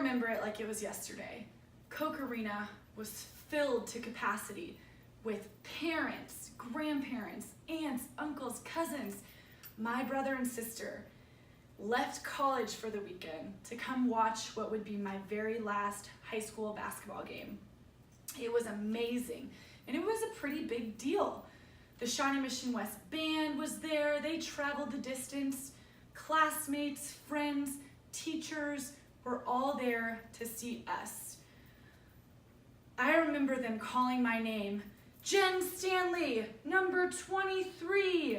remember it like it was yesterday. Koch Arena was filled to capacity with parents, grandparents, aunts, uncles, cousins. My brother and sister left college for the weekend to come watch what would be my very last high school basketball game. It was amazing, and it was a pretty big deal. The Shawnee Mission West Band was there. They traveled the distance. Classmates, friends, teachers were all there to see us. I remember them calling my name, Jen Stanley, number 23,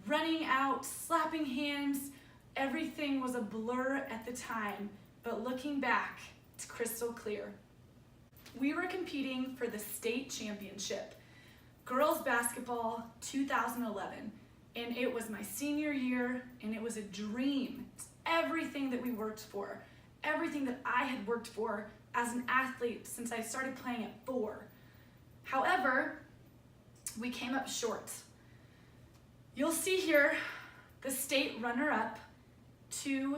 running out, slapping hands. Everything was a blur at the time, but looking back, it's crystal clear. We were competing for the state championship, girls basketball 2011, and it was my senior year, and it was a dream. It's everything that we worked for, everything that I had worked for as an athlete since I started playing at 4. However, we came up short. You'll see here the state runner-up to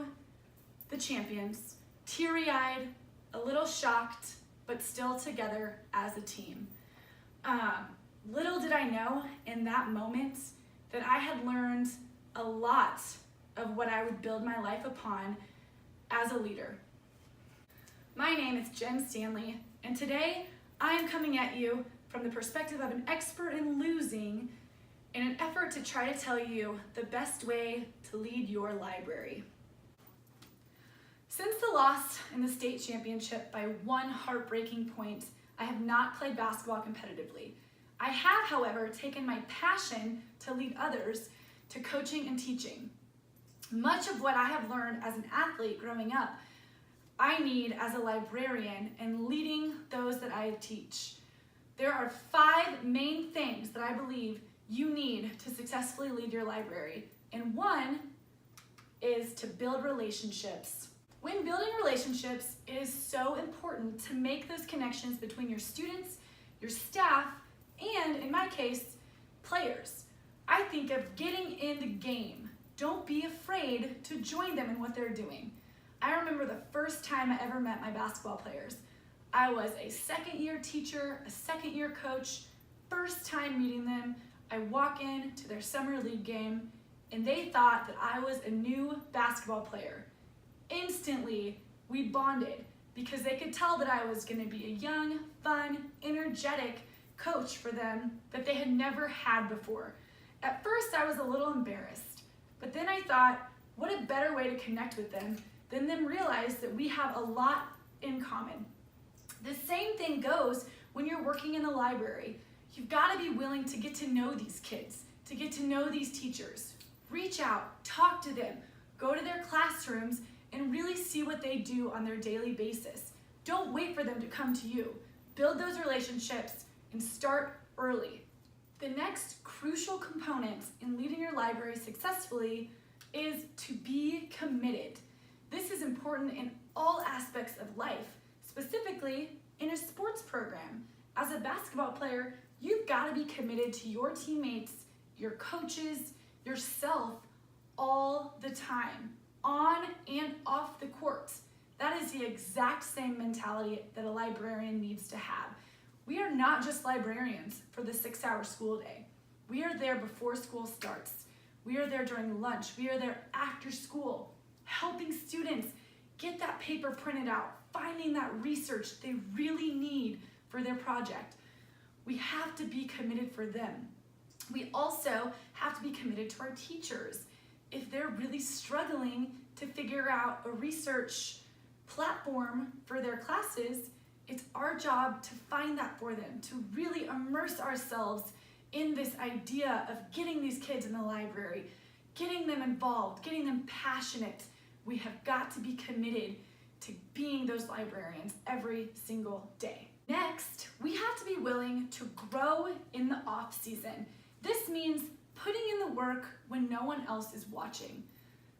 the champions, teary-eyed, a little shocked, but still together as a team. Little did I know in that moment that I had learned a lot of what I would build my life upon as a leader. My name is Jen Stanley, and today I am coming at you from the perspective of an expert in losing in an effort to try to tell you the best way to lead your library. Since the loss in the state championship by one heartbreaking point, I have not played basketball competitively. I have, however, taken my passion to lead others to coaching and teaching. Much of what I have learned as an athlete growing up, I need as a librarian and leading those that I teach. There are 5 main things that I believe you need to successfully lead your library, and one is to build relationships. When building relationships, it is so important to make those connections between your students, your staff, and in my case, players. I think of getting in the game. Don't be afraid to join them in what they're doing. I remember the first time I ever met my basketball players. I was a second-year teacher, a second-year coach. First time meeting them, I walk in to their summer league game, and they thought that I was a new basketball player. Instantly, we bonded because they could tell that I was going to be a young, fun, energetic coach for them that they had never had before. At first, I was a little embarrassed, but then I thought, what a better way to connect with them than them realize that we have a lot in common. The same thing goes when you're working in the library. You've got to be willing to get to know these kids, to get to know these teachers. Reach out, talk to them, go to their classrooms, and really see what they do on their daily basis. Don't wait for them to come to you. Build those relationships and start early. The next crucial component in leading your library successfully is to be committed. This is important in all aspects of life, specifically in a sports program. As a basketball player, you've got to be committed to your teammates, your coaches, yourself all the time, on and off the court. That is the exact same mentality that a librarian needs to have. We are not just librarians for the 6-hour school day. We are there before school starts. We are there during lunch. We are there after school, helping students get that paper printed out, finding that research they really need for their project. We have to be committed for them. We also have to be committed to our teachers. If they're really struggling to figure out a research platform for their classes, it's our job to find that for them, to really immerse ourselves in this idea of getting these kids in the library, getting them involved, getting them passionate. We have got to be committed to being those librarians every single day. Next, we have to be willing to grow in the off season. This means putting in the work when no one else is watching.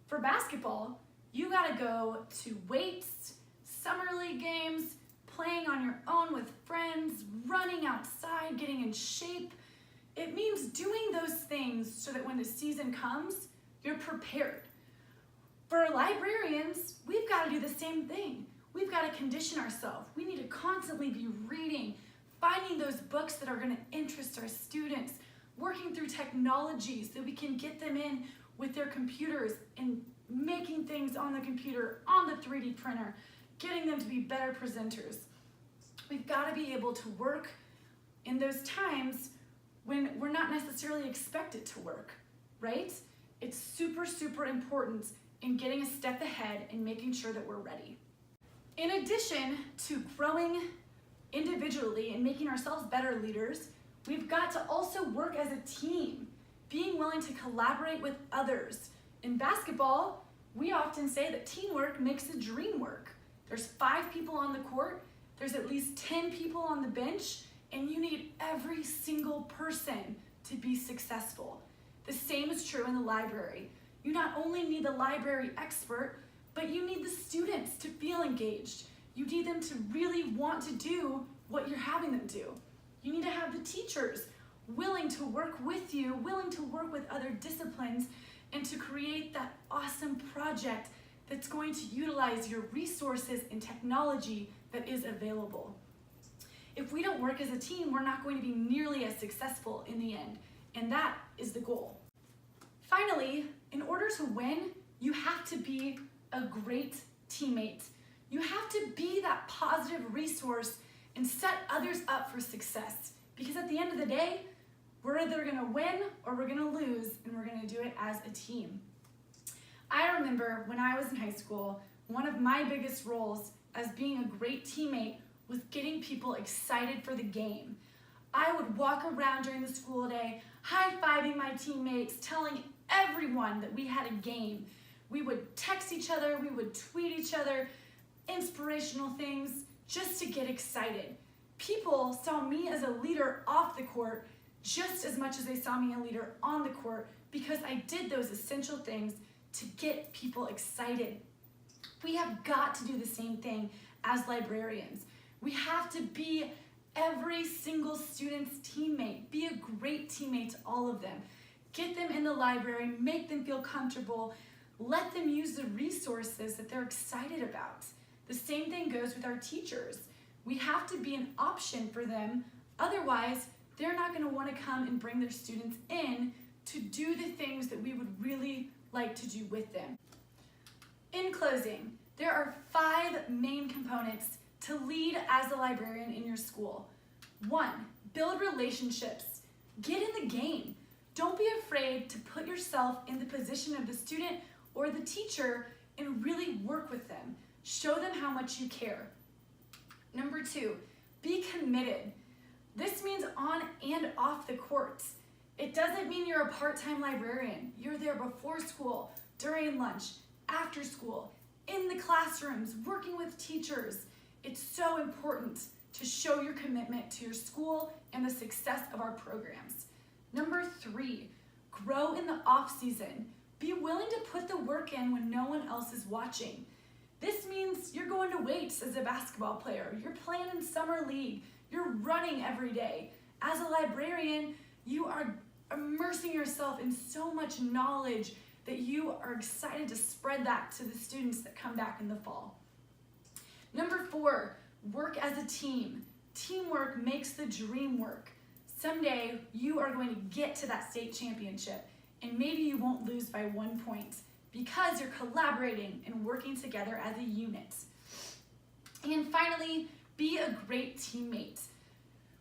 For basketball, you gotta go to weights, summer league games, playing on your own with friends, running outside, getting in shape. It means doing those things so that when the season comes, you're prepared. For librarians, we've got to do the same thing. we've got to condition ourselves. We need to constantly be reading, finding those books that are going to interest our students, working through technology so we can get them in with their computers and making things on the computer, on the 3D printer, getting them to be better presenters. We've got to be able to work in those times when we're not necessarily expected to work, right? It's super, super important in getting a step ahead and making sure that we're ready. In addition to growing individually and making ourselves better leaders, we've got to also work as a team, being willing to collaborate with others. In basketball, we often say that teamwork makes the dream work. There's 5 people on the court, there's at least 10 people on the bench, and you need every single person to be successful. The same is true in the library. You not only need the library expert, but you need the students to feel engaged. You need them to really want to do what you're having them do. You need to have the teachers willing to work with you, willing to work with other disciplines, and to create that awesome project that's going to utilize your resources and technology that is available. If we don't work as a team, we're not going to be nearly as successful in the end, and that is the goal. Finally, in order to win, you have to be a great teammate. You have to be that positive resource and set others up for success, because at the end of the day, we're either gonna win or we're gonna lose, and we're gonna do it as a team. I remember when I was in high school, one of my biggest roles as being a great teammate was getting people excited for the game. I would walk around during the school day, high-fiving my teammates, telling everyone that we had a game. We would text each other, we would tweet each other, inspirational things, just to get excited. People saw me as a leader off the court just as much as they saw me a leader on the court, because I did those essential things to get people excited. We have got to do the same thing as librarians. We have to be every single student's teammate. Be a great teammate to all of them. Get them in the library, make them feel comfortable, let them use the resources that they're excited about. The same thing goes with our teachers. We have to be an option for them, otherwise they're not going to want to come and bring their students in to do the things that we would really like to do with them. In closing, there are 5 main components to lead as a librarian in your school. 1, build relationships. Get in the game. Don't be afraid to put yourself in the position of the student or the teacher and really work with them. Show them how much you care. Number 2, be committed. This means on and off the courts. It doesn't mean you're a part-time librarian. You're there before school, during lunch, after school, in the classrooms, working with teachers. It's so important to show your commitment to your school and the success of our programs. Number 3, grow in the off-season. Be willing to put the work in when no one else is watching. This means you're going to weights as a basketball player. You're playing in summer league. You're running every day. As a librarian, you are immersing yourself in so much knowledge that you are excited to spread that to the students that come back in the fall. Number 4, work as a team. Teamwork makes the dream work. Someday, you are going to get to that state championship, and maybe you won't lose by 1 point because you're collaborating and working together as a unit. And finally, be a great teammate.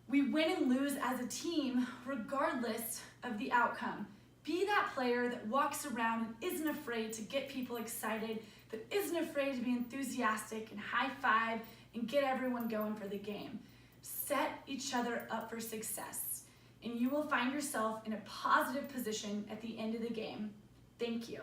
We win and lose as a team regardless of the outcome. Be that player that walks around and isn't afraid to get people excited, that isn't afraid to be enthusiastic and high-five and get everyone going for the game. Set each other up for success, and you will find yourself in a positive position at the end of the game. Thank you.